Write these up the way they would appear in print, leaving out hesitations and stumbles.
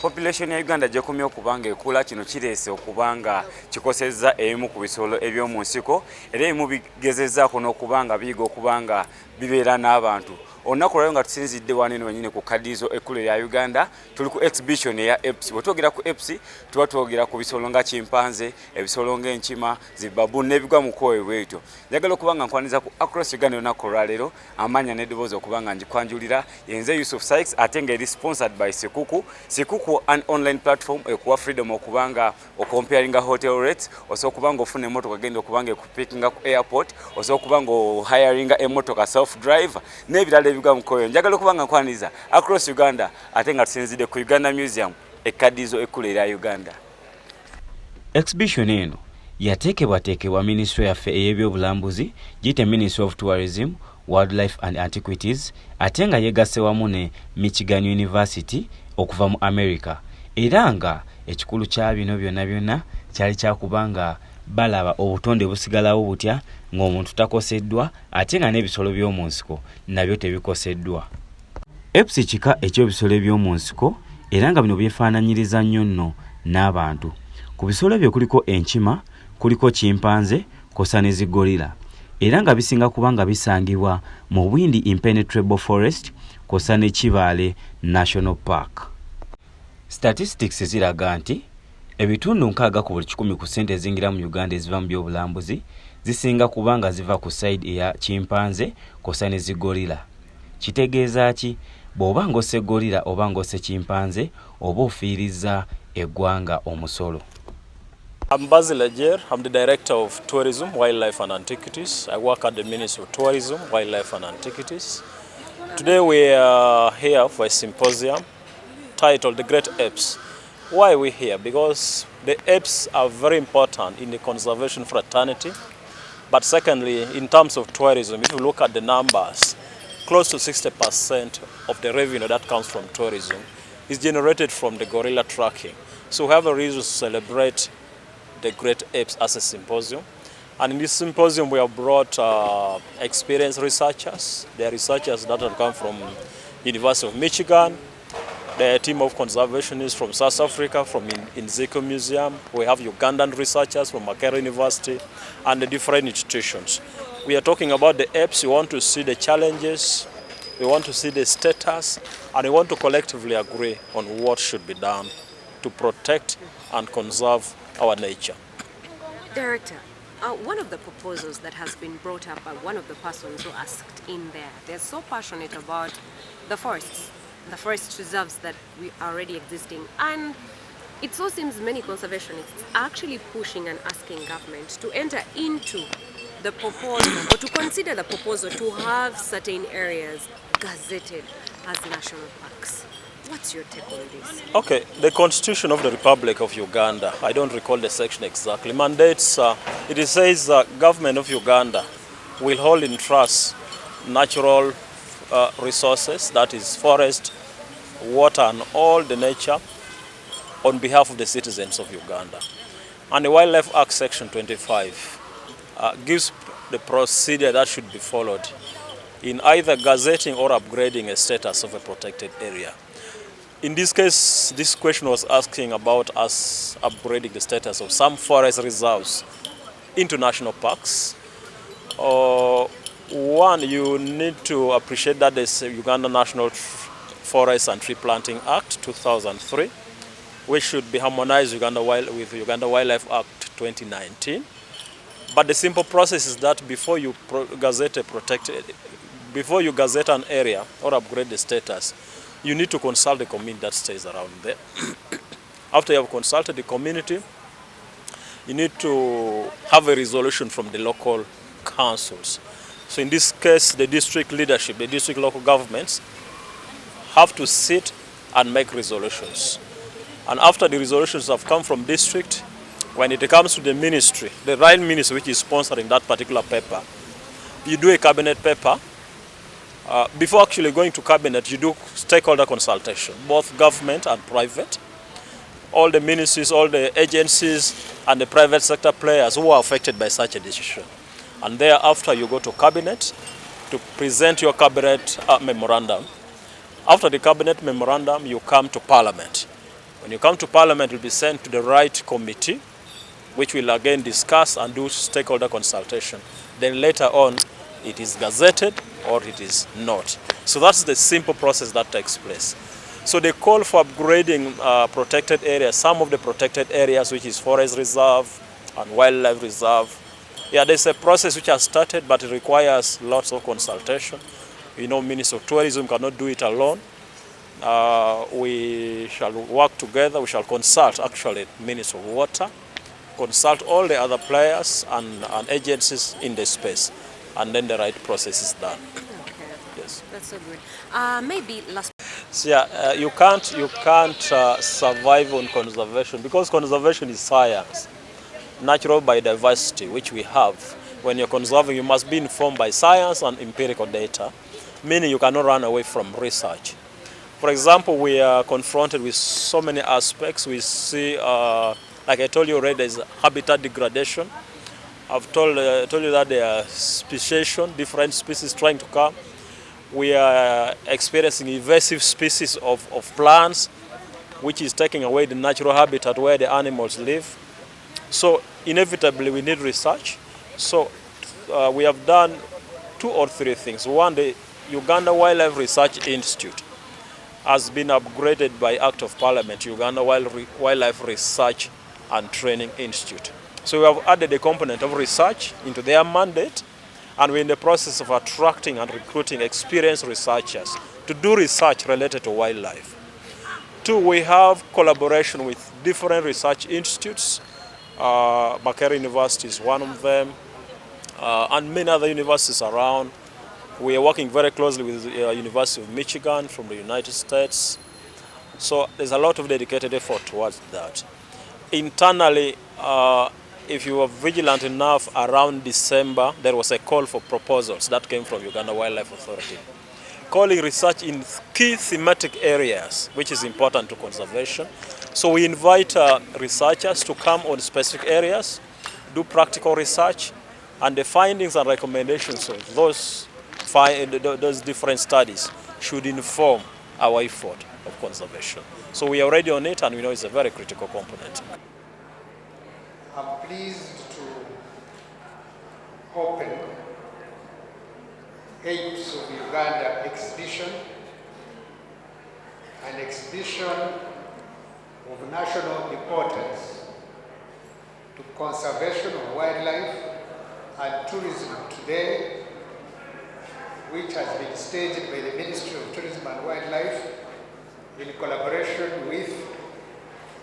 Population ya Uganda gyekomye okubanga ekula kino kireese okubanga kikosezza ebimu ku bisolo eby'omu nsiko era ebimu bigezezzaako n'okubanga biyiga okubanga bibeera n'abantu. Olunaku lwayo nga tusinzidde wanene wenyini ku kadizo ekkulu erya Uganda tuli ku exhibition eya APES. Bwe twogera ku APES tuba twogera ku bisolo nga chimpanze, ebisolo ng'enkima, zibabu n'ebigwa mu kwoyo bwetyo. Njagala okubanga nkwaniza ku across Uganda olunaku olwaleero amanya n'eddoboozi okubanga njikwanjulira yenze Yusuf Sykes ate ng'eri sponsored by Sekuku an online platform ekuwa freedom okubanga okomparinga hotel rates osobola okubanga ofuna emmotoka genda okubanga ekupickinga ku airport osobola okubanga hiringa emmotoka self drive n'ebirala ebigwa mu kwoyo. Njagala okubanga nkwaniriza across Uganda ate nga tusinzidde ku Uganda Museum ekkadizo ekkulu erya Uganda. Exhibition eno yateekebwateekebwa Ministry yaffe ey'ebyobulambuzi giyite Ministry of Tourism, Wildlife and Antiquities ate nga yegasse wamu ne Michigan University okuva mu America era nga ekikulu kya bino byonna kyali kyakubanga balaba obutonde busigalawo butya ng'omuntu takoseddwa ate nga n'ebisolo by'omu nsiko nabyo tebikoseddwa. APES kika eky'ebisolo by'omu nsiko era nga bino byefaananyiriza nnyo nno n'abantu. Ku bisolo byo kuliko enkima, kuliko chimpanze, kosa ne zigorilla era nga bisinga kubanga bisangibwa mu Bwindi Impenetrable Forest kosa ne Kibaale National Park. Statistics ziraga nti ebitundu 60 ku buli 100 ku ssente ezingira mu Uganda eziva mu byobulambuzi zisinga kubanga ziva ku side eya chimpanze kosa ne zigorilla. Kitegeeza ki? Bw'oba ng'osse gorilla oba ng'osse chimpanze oba ofiiriza eggwanga omusolo. I'm Basil Ajer. I'm the Director of Tourism, Wildlife and Antiquities. I work at the Ministry of Tourism, Wildlife and Antiquities. Today we are here for a symposium titled The Great Apes. Why are we here? Because the apes are very important in the conservation fraternity. But secondly, in terms of tourism, if you look at the numbers, close to 60% of the revenue that comes from tourism is generated from the gorilla tracking. So we have a reason to celebrate the great apes as a symposium. And in this symposium we have brought experienced researchers. They are researchers that have come from University of Michigan. The team of conservationists from South Africa, from Inziko Museum. We have Ugandan researchers from Makere University and the different institutions. We are talking about the apes. We want to see the challenges, we want to see the status, and we want to collectively agree on what should be done to protect and conserve our nature. Director, one of the proposals that has been brought up by one of the persons who asked in there, they're so passionate about the forests, the forest reserves that we are already existing, and it so seems many conservationists are actually pushing and asking government to enter into the proposal or to consider the proposal to have certain areas gazetted as national parks. What's your take on this? Okay, the Constitution of the Republic of Uganda, I don't recall the section exactly, mandates, it says government of Uganda will hold in trust natural resources, that is forest, water and all the nature on behalf of the citizens of Uganda. And the Wildlife Act section 25 gives the procedure that should be followed in either gazetting or upgrading a status of a protected area. In this case, this question was asking about us upgrading the status of some forest reserves into national parks. One, you need to appreciate that there's a Uganda National Forest and Tree Planting Act 2003, which should be harmonized with Uganda Wildlife Act 2019. But the simple process is that before you gazette an area or upgrade the status, you need to consult the community that stays around there. After you have consulted the community, you need to have a resolution from the local councils. So in this case, the district leadership, the district local governments have to sit and make resolutions. And after the resolutions have come from district, when it comes to the ministry, the right ministry which is sponsoring that particular paper, you do a cabinet paper. Before actually going to cabinet, you do stakeholder consultation, both government and private. All the ministries, all the agencies, and the private sector players who are affected by such a decision. And thereafter, you go to cabinet to present your cabinet memorandum. After the cabinet memorandum, you come to parliament. When you come to Parliament, it will be sent to the right committee, which will again discuss and do stakeholder consultation. Then later on, it is gazetted or it is not. So that's the simple process that takes place. So the call for upgrading protected areas, some of the protected areas, which is forest reserve and wildlife reserve, yeah, there's a process which has started, but it requires lots of consultation. You know, Minister of Tourism cannot do it alone. We shall work together. We shall consult, actually, Minister of Water, consult all the other players and agencies in the space, and then the right process is done. Okay. Yes. That's so good. Maybe last. So yeah, you can't survive on conservation, because conservation is science, natural biodiversity, which we have. When you're conserving, you must be informed by science and empirical data, meaning you cannot run away from research. For example, we are confronted with so many aspects. We see, like I told you already, there's habitat degradation. I've told you that there are speciation, different species trying to come. We are experiencing invasive species of plants, which is taking away the natural habitat where the animals live. So inevitably we need research. So we have done 2 or 3 things. One, the Uganda Wildlife Research Institute has been upgraded by Act of Parliament, Uganda Wildlife Research and Training Institute. So we have added a component of research into their mandate, and we're in the process of attracting and recruiting experienced researchers to do research related to wildlife. 2, we have collaboration with different research institutes. Makerere University is one of them, and many other universities around. We are working very closely with the University of Michigan from the United States. So there's a lot of dedicated effort towards that. Internally, if you were vigilant enough, around December, there was a call for proposals that came from Uganda Wildlife Authority, calling research in key thematic areas, which is important to conservation. So we invite researchers to come on specific areas, do practical research, and the findings and recommendations of those different studies should inform our effort of conservation. So we are already on it, and we know it's a very critical component. I'm pleased to open APES of Uganda exhibition, an exhibition of national importance to conservation of wildlife and tourism today, which has been staged by the Ministry of Tourism and Wildlife in collaboration with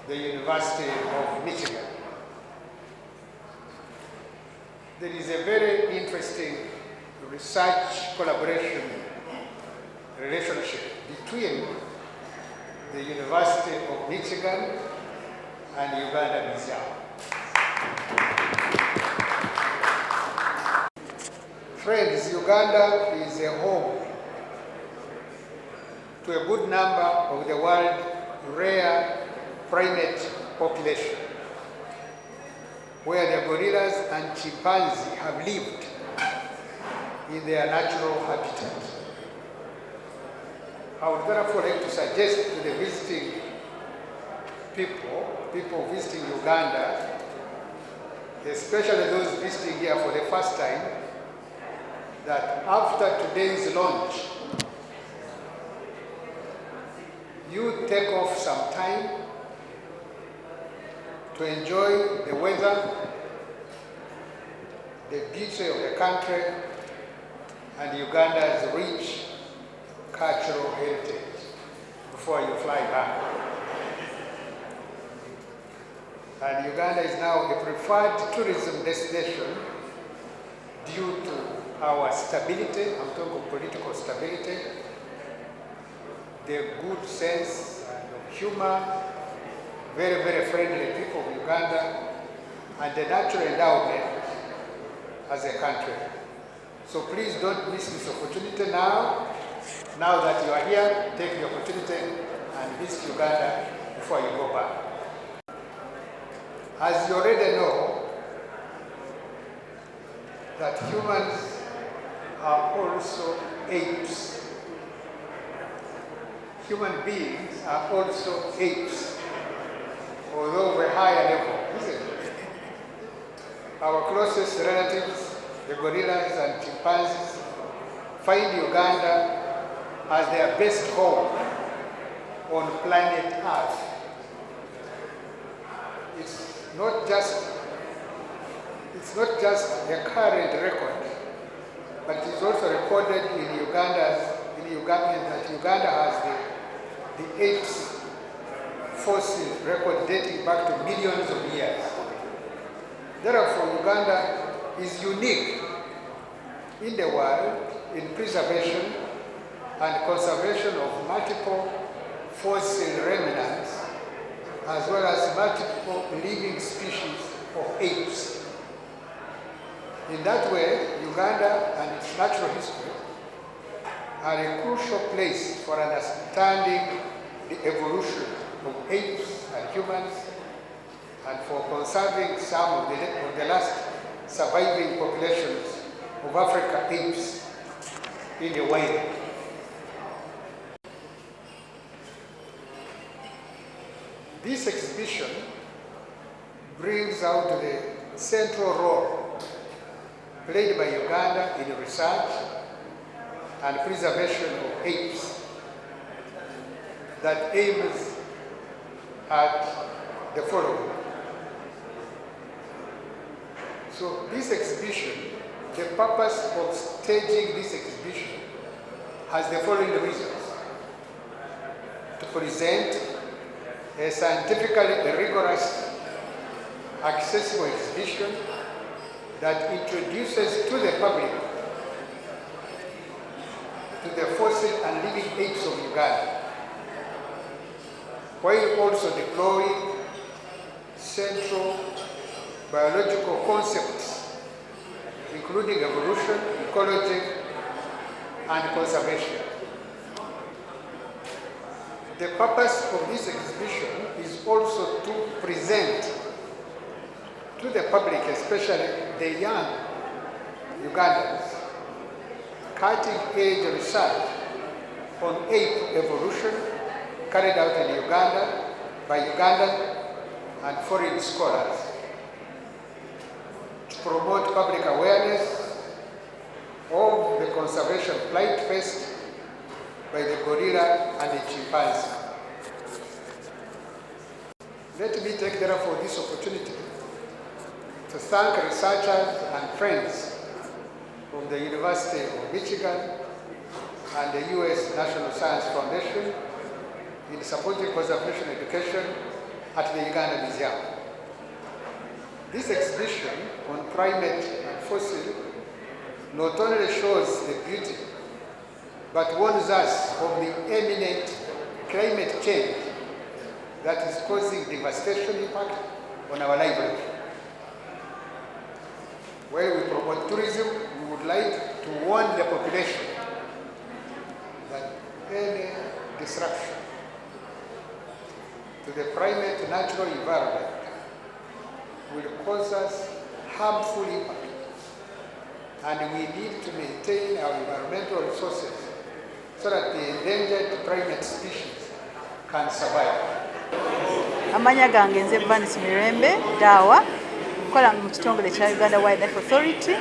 the University of Michigan. There is a very interesting research collaboration relationship between the University of Michigan and Uganda Museum. Friends, Uganda is a home to a good number of the world's rare primate population, where the gorillas and chimpanzees have lived in their natural habitat. I would therefore like to suggest to the visiting people visiting Uganda, especially those visiting here for the first time, that after today's launch, you take off some time to enjoy the weather, the beauty of the country, and Uganda's rich cultural heritage before you fly back. And Uganda is now a preferred tourism destination due to our stability. I'm talking of political stability, the good sense of humor, very, very friendly people of Uganda, and the natural endowment as a country. So please don't miss this opportunity now. Now that you are here, take the opportunity and visit Uganda before you go back. As you already know, that humans are also apes. Human beings are also apes. ironical, isn't it? Our closest relatives, the gorillas and chimpanzees, find Uganda as their best home on planet Earth. It's not just a current record, but it's also recorded in Uganda that Uganda has the APES fossil record dating back to millions of years. Therefore, Uganda is unique in the world in preservation and conservation of multiple fossil remnants, as well as multiple living species of apes. In that way, Uganda and its natural history are a crucial place for understanding the evolution of apes and humans, and for conserving some of the last surviving populations of African apes in the wild. This exhibition brings out the central role played by Uganda in research and preservation of apes that aims at the following. So this exhibition, the purpose of staging this exhibition has the following reasons: to present a scientifically rigorous, accessible exhibition that introduces to the public to the fossil and living apes of Uganda, while also deploying central biological concepts, including evolution, ecology, and conservation. The purpose of this exhibition is also to present to the public, especially the young Ugandans, cutting-edge research on ape evolution carried out in Uganda by Ugandan and foreign scholars, to promote public awareness of the conservation plight faced by the gorilla and the chimpanzee. Let me take therefore this opportunity to thank researchers and friends from the University of Michigan and the U.S. National Science Foundation in supporting conservation education at the Uganda Museum. This exhibition on primate and fossil not only shows the beauty, but warns us of the imminent climate change that is causing devastation impact on our livelihood. While we promote tourism, we would like to warn the population that any disruption to the primate natural environment will cause us harmful impact, and we need to maintain our environmental resources so that the endangered primate species can survive. Amanya gange nze Vanis Mirembe Dawa kola mu kitongole kya Uganda Wildlife Authority.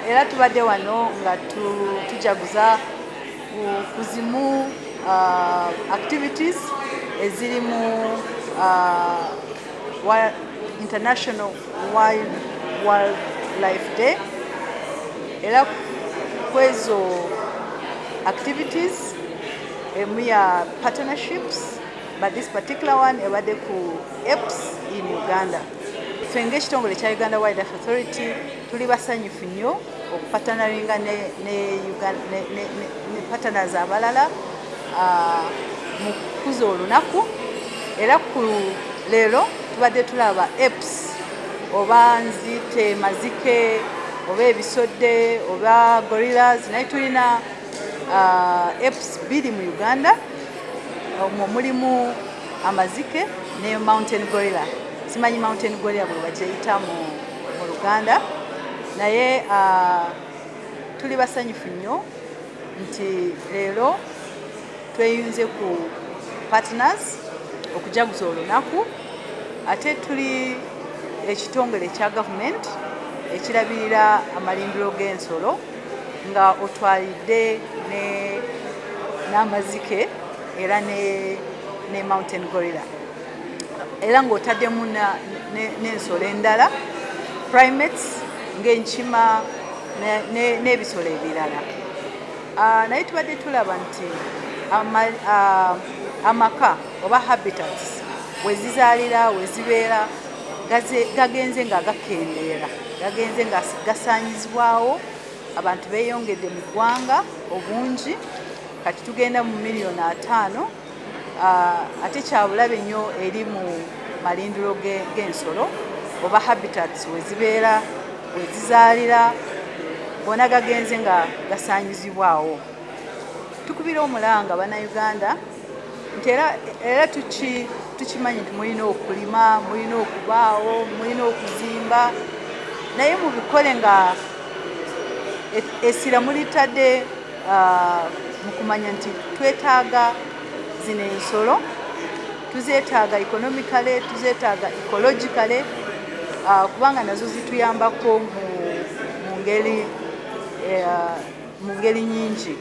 Era tubadde wano nga tujaguza kuzimu activities ezirimu International Wildlife Day. Era kwezo activities we are partnerships, but this particular one ebadde ku APES in Uganda. Fenge kitongole kya Uganda Wildlife Authority tuli basanyufu nnyo okupatanalinga ne partners abalala mu kukuza olunaku. Era ku leero tubadde tulaba APES oba nzite mazike oba ebisodde oba gorillas, naye tulina APES biri mu Uganda. Omwo mulimu amazike ne mountain gorilla. Simanyi mountain gorilla bwe bagyeyita mu Luganda, naye tuli basanyufu nnyo nti leero tweyunze ku partners okujaguza olunaku ate tuli ekitongole kya gavumenti ekirabirira amalindiro g'ensolo nga otwalidde n'amazike era ne mountain gorilla era ng'otaddemu n'ensolo endala primates ng'enkima n'ebisolo ebirala. Naye tubadde tulaba nti amaka oba habitats we zizaalira we zibeera gagenze nga gakendeera, gagenze nga gasaanyizibwawo, abantu beeyongedde mu ggwanga obungi, kati tugenda mu miliyoni 5, ate kyabulabe nnyo eri mu malindiro g'ensolo oba habitats we zibeera we zizaalira gonna gagenze nga gasaanyizibwawo. Tukubira omulanga bannayuganda nti era tukimanyi nti mulina okulima, mulina okubaawo, mulina okuzimba, naye mubikole nga essira mulitadde mu kumanya nti twetaaga zino ensolo, tuzeetaaga economically, tuzeetaaga ecologically, kubanga nazo zituyambako mu ngeri nyingi.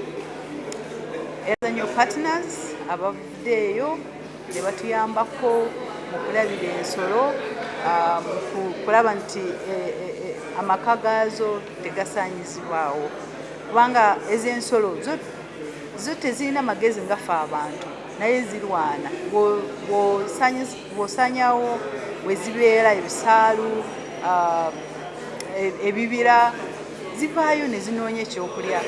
Ezanyo partners abavuddeeyo ne batuyambako mu kulabira ensolo, mu kulaba nti amaka gaazo tegasaanyizibwawo, kubanga ez'ensolo zo tezirina magezi ngaffe abantu naye zirwana. Bw'osaanyawo we zibeera, ebisaalu, ebibira, zivaayo ne zinoonya ekyokulya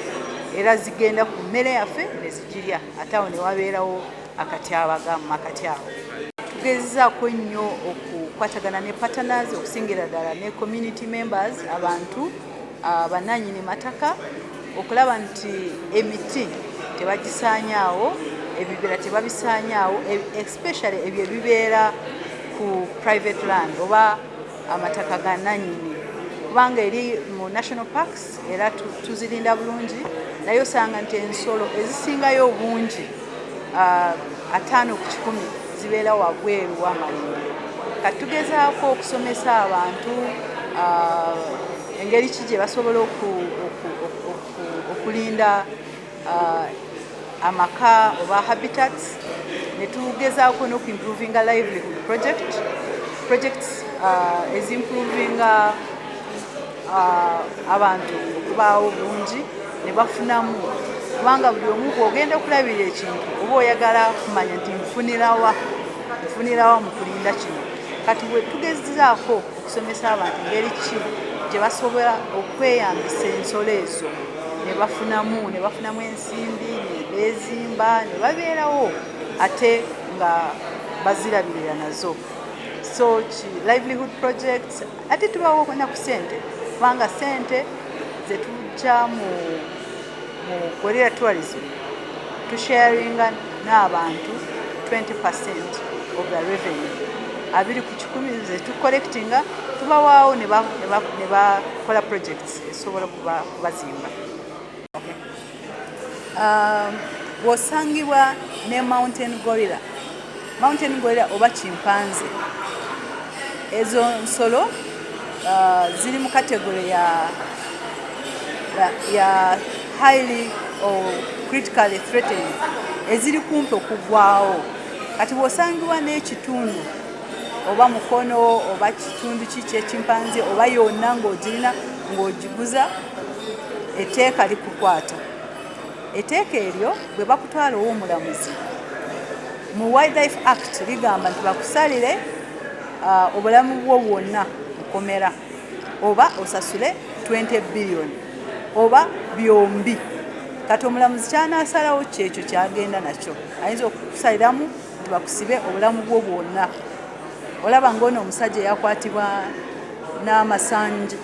era zigenda ku mmere yaffe ne zigirya, ate awo ne wabeerawo akatyabagamu akati awo. Tugezezaako nnyo okukwatagana ne partners, okusingira ddala ne community members, abantu bannannyini mataka, okulaba nti emiti tebagisaanyaawo, ebibira tebabisaanyaawo, especially ebyo ebibeera ku private land oba amataka ga nannyini, kubanga eri mu national parks era tuzirinda bulungi, naye osanga nti ensolo ezisingayo obungi 5 ku 10 zibeera wabweru w'amalindiro. Kati tugezaako okusomesa abantu engeri ki gye basobola okulinda amaka oba habitats, ne tugezaako n'okuimprovinga livelihood projects ezimprovinga abantu okubaawo bulungi ne bafunamu, kubanga buli omu bw'ogenda okulabira ekintu oba oyagala kumanya nti nfunirawa mu kulinda kino. Kati bwe tugezaako okusomesa abantu engeri ki gye basobola okweyambisa ensolo ezo ne bafunamu ensimbi, ne beezimba, ne babeerawo ate nga bazirabirira nazo. So livelihood projects, ate tubaawo na ku ssente, kubanga ssente ze tujja mu gorilla tourism tusharinga n'abantu 20% of the revenue, 20 ku 10 ze tucollectinga, tubawaawo ne bakola projects esobola kubazimba. Bw'osangibwa ne mountain gorilla oba chimpanze, ezo nsolo ziri mu category ya highly or critically threatened, eziri kumpi okuggwaawo. Kati bw'osangibwa n'ekitundu oba mukono oba kitundu ki ky'ekimpanze oba yonna ng'ogirina ng'ogiguza, etteeka likukwata. Etteeka eryo bwe bakutwala ow'omulamuzi mu Wildlife Act ligamba nti bakusalire obulamu bwo bwonna mukomera, oba osasule 20 billion oba byombi. Kati omulamuzi kyanaasalawo kyekyo kyagenda nakyo, ayinza okukusaliramu nti bakusibe obulamu bwo bwonna. Olaba ng'ono omusajja yakwatibwa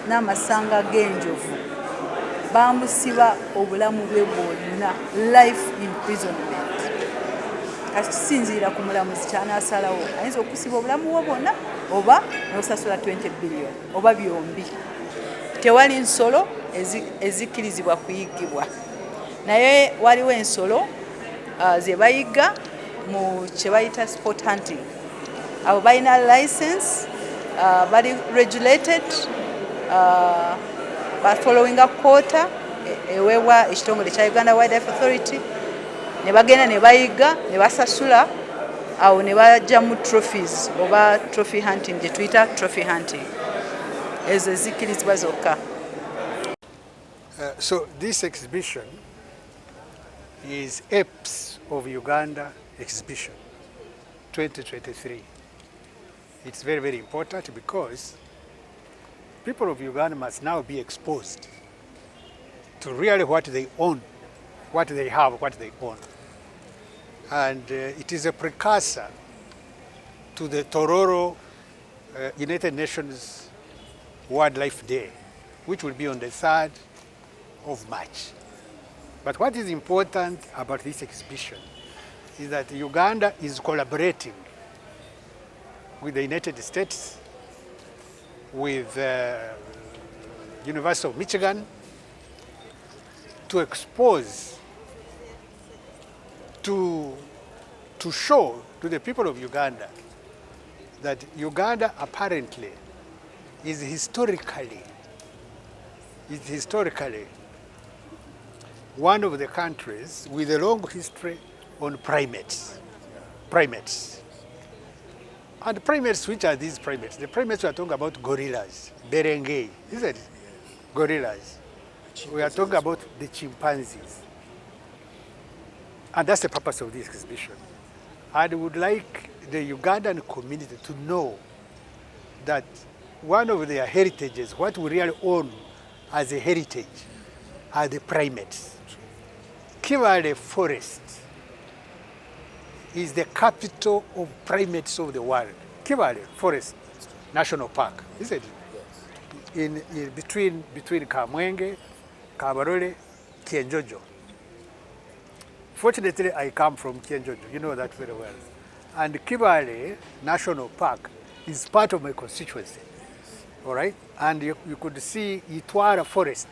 n'amasanga g'enjovu, bamusiba obulamu bwe bwonna, life imprisonment. Kati kisinziira ku mulamuzi kyanaasalawo, ayinza okusiba obulamu bwo bwonna oba n'osasula 20 billion oba byombi. Tewali nsolo ezikkirizibwa kuyiggibwa, naye waliwo ensolo ze bayigga mu kye bayita sport hunting. abo balina license, bali regulated, bafollowinga quota eweebwa ekitongole kya Uganda Wildlife Authority, ne bagenda ne bayiga ne basasula, awo ne bajja mu trophies oba trophy hunting gye tuyita trophy hunting. Ezo zikkirizibwa zokka. So this exhibition is APES of Uganda exhibition 2023. It's very, very important because people of Uganda must now be exposed to really what they own, what they have, what they own. And it is a precursor to the Tororo United Nations Wildlife Day, which will be on the 3rd of March. But what is important about this exhibition is that Uganda is collaborating with the United States, with University of Michigan, to expose, to show to the people of Uganda that Uganda apparently is historically one of the countries with a long history on primates. And primates, which are these primates? The primates we are talking about gorillas, berengei, isn't it? Gorillas. We are talking about the chimpanzees. And that's the purpose of this exhibition. I would like the Ugandan community to know that one of their heritages, what we really own as a heritage, are the primates. Kibale Forest is the capital of primates of the world. Kibale Forest National Park, isn't it? In between Kamwenge, Kabarole, Kienjojo. Fortunately, I come from Kienjojo. You know that very well. And Kibale National Park is part of my constituency. All right? And you could see Itwara Forest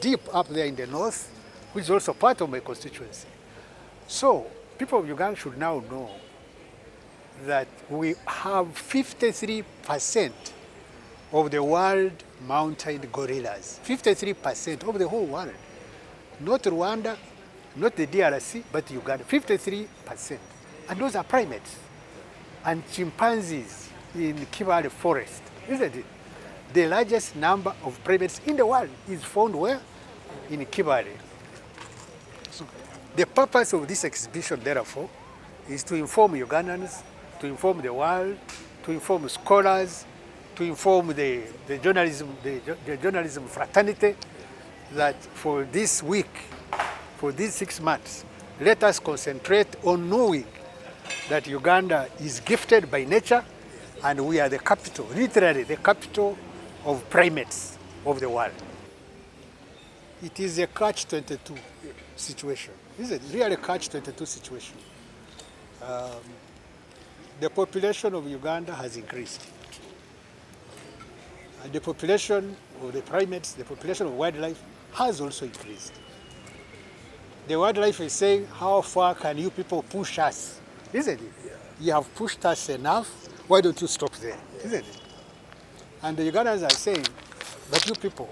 deep up there in the north, which is also part of my constituency. So people of Uganda should now know that we have 53% of the world mountain gorillas. 53% of the whole world. Not Rwanda, not the DRC, but Uganda. 53%. And those are primates. And chimpanzees in Kibale Forest, isn't it? The largest number of primates in the world is found where? In Kibale. So the purpose of this exhibition, therefore, is to inform Ugandans, to inform the world, to inform scholars, to inform the journalism fraternity that for this week, for these 6 months, let us concentrate on knowing that Uganda is gifted by nature and we are the capital, literally the capital of primates of the world. It is a catch-22 situation. This is really a catch-22 situation. The population of Uganda has increased. And the population of the primates, the population of wildlife has also increased. The wildlife is saying, how far can you people push us? Isn't it? You have pushed us enough, why don't you stop there? Isn't it? And the Ugandans are saying, but you people,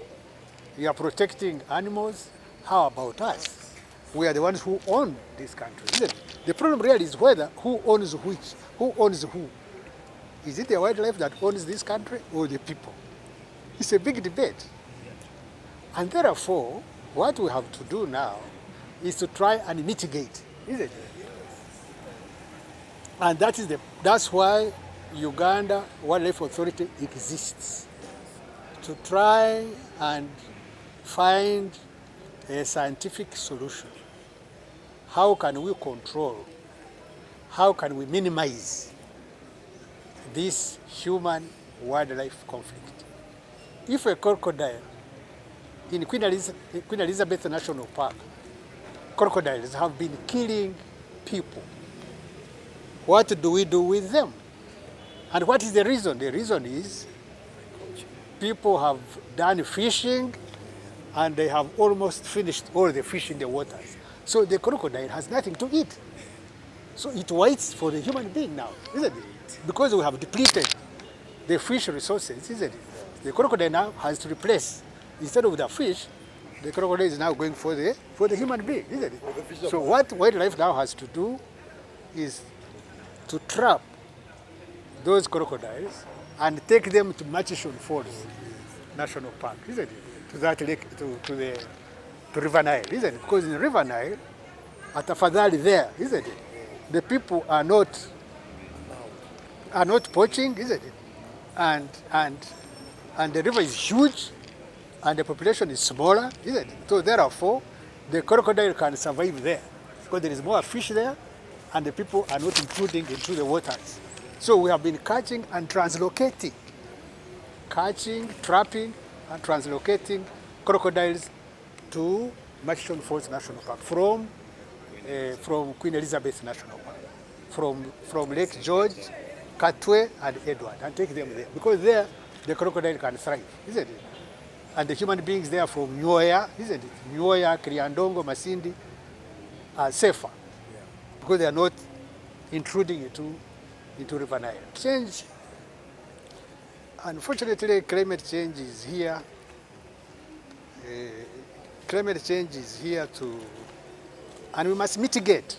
you are protecting animals, how about us? We are the ones who own this country, isn't it? The problem really is whether who owns which, who owns who. Is it the wildlife that owns this country or the people? It's a big debate. And therefore, what we have to do now is to try and mitigate, isn't it? And that's why Uganda Wildlife Authority exists, to try and find a scientific solution. How can we control, how can we minimize this human-wildlife conflict? If a crocodile in Queen Elizabeth National Park, crocodiles have been killing people, what do we do with them? And what is the reason? The reason is people have done fishing and they have almost finished all the fish in the waters. So the crocodile has nothing to eat. So it waits for the human being now, isn't it? because we have depleted the fish resources, isn't it? The crocodile now has to replace, instead of the fish, the crocodile is now going for the human being, isn't it? So what wildlife now has to do is to trap those crocodiles and take them to Murchison Falls National Park, isn't it? To that lake, to River Nile, isn't it? Because in River Nile, at Afadhali there, isn't it? The people are not poaching, isn't it? And the river is huge, and the population is smaller, isn't it? So therefore, the crocodile can survive there because there is more fish there, and the people are not intruding into the waters. So we have been catching and translocating, trapping, and translocating crocodiles to Murchison Falls National Park from Queen Elizabeth National Park, from Lake George, Katwe, and Edward, and take them there because there the crocodile can thrive, isn't it? And the human beings there from Nyoya, isn't it? Nyoya, Kriandongo, Masindi are safer because they are not intruding into River Nile. Change, unfortunately, climate change is here. Climate change is here and we must mitigate.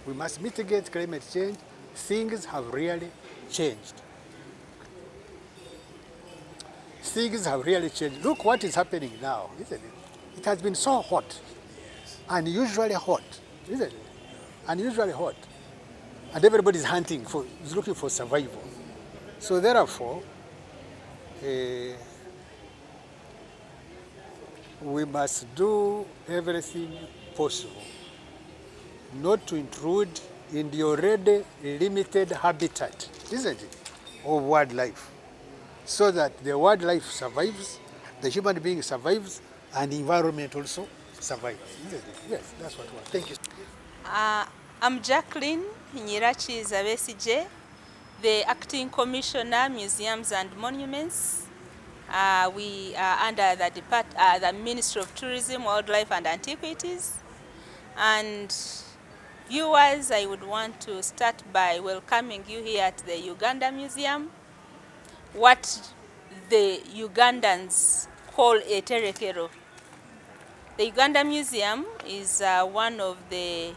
We must mitigate climate change. Things have really changed. Things have really changed. Look what is happening now, isn't it? It has been so hot, unusually hot, isn't it? Unusually hot. And everybody is looking for survival. So therefore, we must do everything possible not to intrude in the already limited habitat, isn't it, of wildlife, so that the wildlife survives, the human being survives, and the environment also survives, isn't it? Yes, that's what we want. Thank you. I'm Jacqueline Nyirachiza Besije, the Acting Commissioner, Museums and Monuments. We are under the Ministry of Tourism, Wildlife and Antiquities. And viewers, I would want to start by welcoming you here at the Uganda Museum. What the Ugandans call a terekero. The Uganda Museum is one of the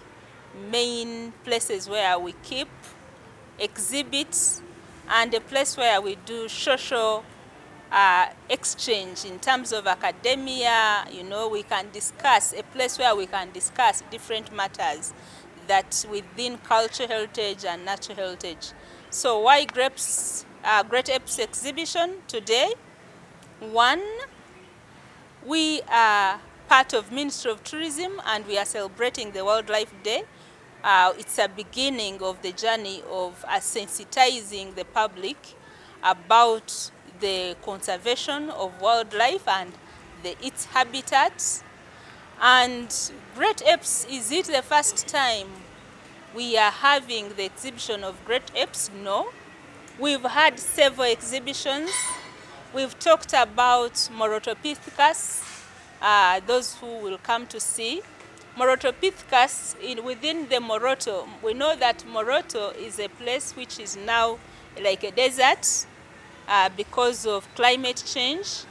main places where we keep exhibits and a place where we do social exchange in terms of academia. You know, we can discuss, a place where we can discuss different matters that within cultural heritage and natural heritage. So why Great APES exhibition today? One, we are part of Ministry of Tourism and we are celebrating the Wildlife Day. It's a beginning of the journey of sensitizing the public about the conservation of wildlife and its habitats. And Great APES, is it the first time we are having the exhibition of Great APES? No. We've had several exhibitions. We've talked about Morotopithecus, those who will come to see. Morotopithecus, within the Moroto, we know that Moroto is a place which is now like a desert because of climate change.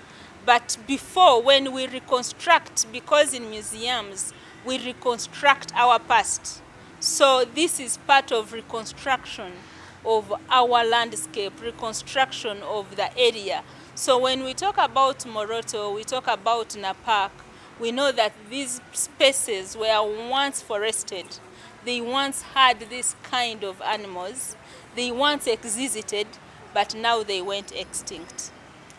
But before, when we reconstruct, because in museums, we reconstruct our past. So this is part of reconstruction of our landscape, reconstruction of the area. So when we talk about Moroto, we talk about Napak, we know that these spaces were once forested. They once had this kind of animals. They once existed, but now they went extinct.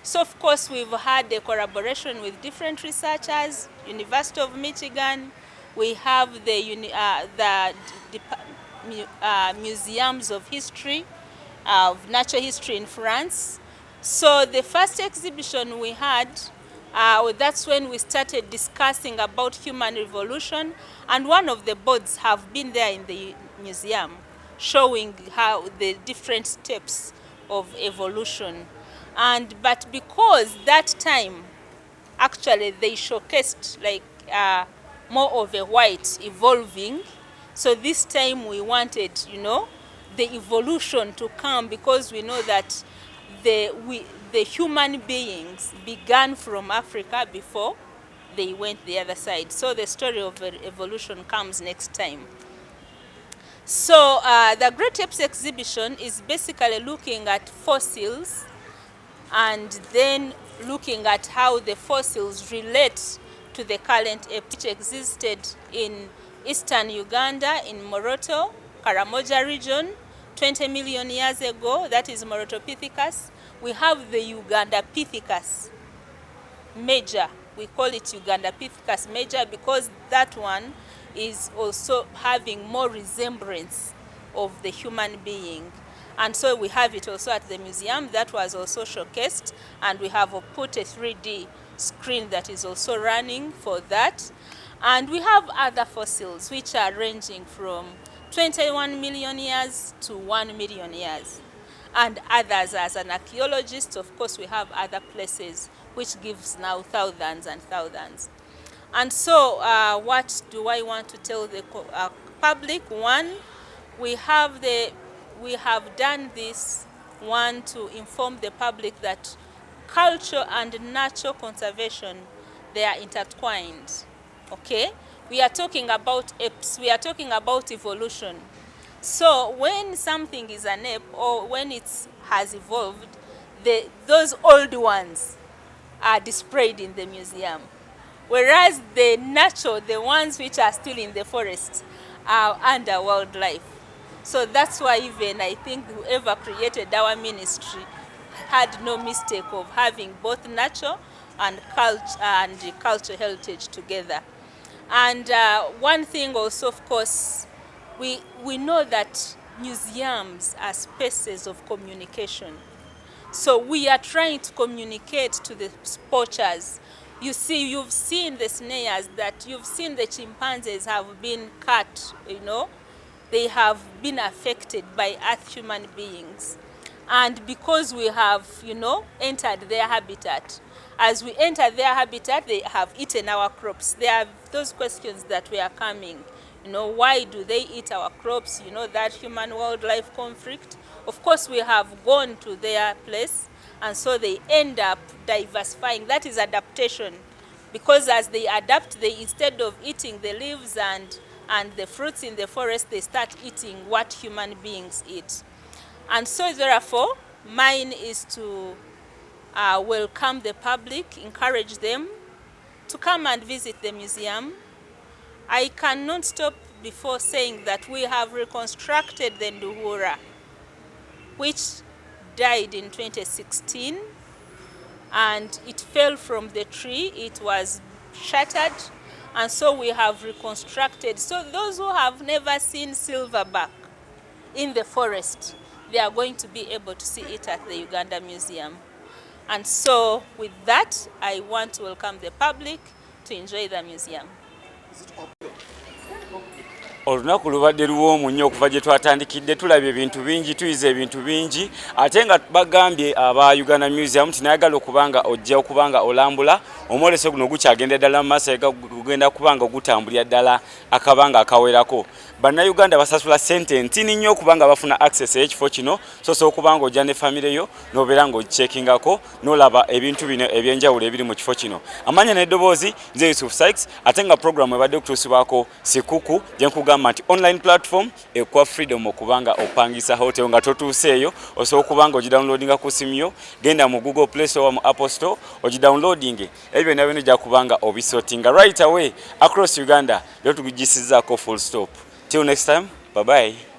So of course we've had a collaboration with different researchers, University of Michigan. We have the museums of history, of natural history in France. So the first exhibition we had, that's when we started discussing about human evolution, and one of the boards have been there in the museum showing how the different steps of evolution. But because that time actually they showcased like more of a white evolving, so this time we wanted, you know, the evolution to come, because we know that the human beings began from Africa before they went the other side. So the story of evolution comes next time. So the Great Apes exhibition is basically looking at fossils and then looking at how the fossils relate to the current ape, which existed in eastern Uganda, in Moroto, Karamoja region, 20 million years ago. That is Morotopithecus. We have the Ugandapithecus major. We call it Ugandapithecus major because that one is also having more resemblance of the human being. And so we have it also at the museum. That was also showcased, and we have put a 3D screen that is also running for that. And we have other fossils which are ranging from 21 million years to 1 million years. And others, as an archaeologist, of course, we have other places which gives now thousands and thousands. And so what do I want to tell the public? One, we have done this one to inform the public that culture and natural conservation, they are intertwined. Okay? We are talking about apes, we are talking about evolution. So when something is an ape or when it has evolved, those old ones are displayed in the museum. Whereas the natural, the ones which are still in the forest, are under wildlife. So that's why even I think whoever created our ministry had no mistake of having both natural and culture heritage together. And one thing also, of course, we know that museums are spaces of communication. So we are trying to communicate to the poachers. You see, you've seen the snares, that you've seen the chimpanzees have been cut, you know. They have been affected by earth human beings. And because we have, you know, entered their habitat, as we enter their habitat, they have eaten our crops. There are those questions that we are coming. You know, why do they eat our crops? You know, that human-wildlife conflict. Of course, we have gone to their place, and so they end up diversifying. That is adaptation. Because as they adapt, they, instead of eating the leaves and the fruits in the forest, they start eating what human beings eat. And so therefore, mine is to welcome the public, encourage them to come and visit the museum. I cannot stop before saying that we have reconstructed the Nduhura, which died in 2016, and it fell from the tree, it was shattered, and so we have reconstructed. So those who have never seen silverback in the forest, they are going to be able to see it at the Uganda Museum. And so with that, I want to welcome the public to enjoy the museum. Olunaku lubadde luwoomu nnyo okuva gye twatandikidde, tulabye ebintu bingi, tuyize ebintu bingi, ate nga bagambye aba Uganda Museum nti nayagala okubanga ojja okubanga olambula omwoleso guno gukyagenda ddala mu maaso gugenda kubanga ogutambulira ddala akabanga akawerako. Bannayuganda basasula ssente ntini nnyo okubanga bafuna access y'ekifo kino, so okubanga ojja ne famire yo n'obeera ng'okichekingako n'olaba ebintu bino ebyenjawulo ebiri mu kifo kino. Amanya n'eddoboozi nze Yusuf Sykes, ate nga programu ebadde okutuusibwako Sikuku gye nkugamba nti online platform ekwa freedom okubanga opangisa hotel nga totuuseeyo, osobola okubanga ogidownloadinga ku simu yo, genda mu Google Play Store wa mu Apple Store ogidownloadinge, ebyo byonna bijja kubanga obisortinga right away across Uganda, lero tugigisizaako full stop. Till next time, bye bye.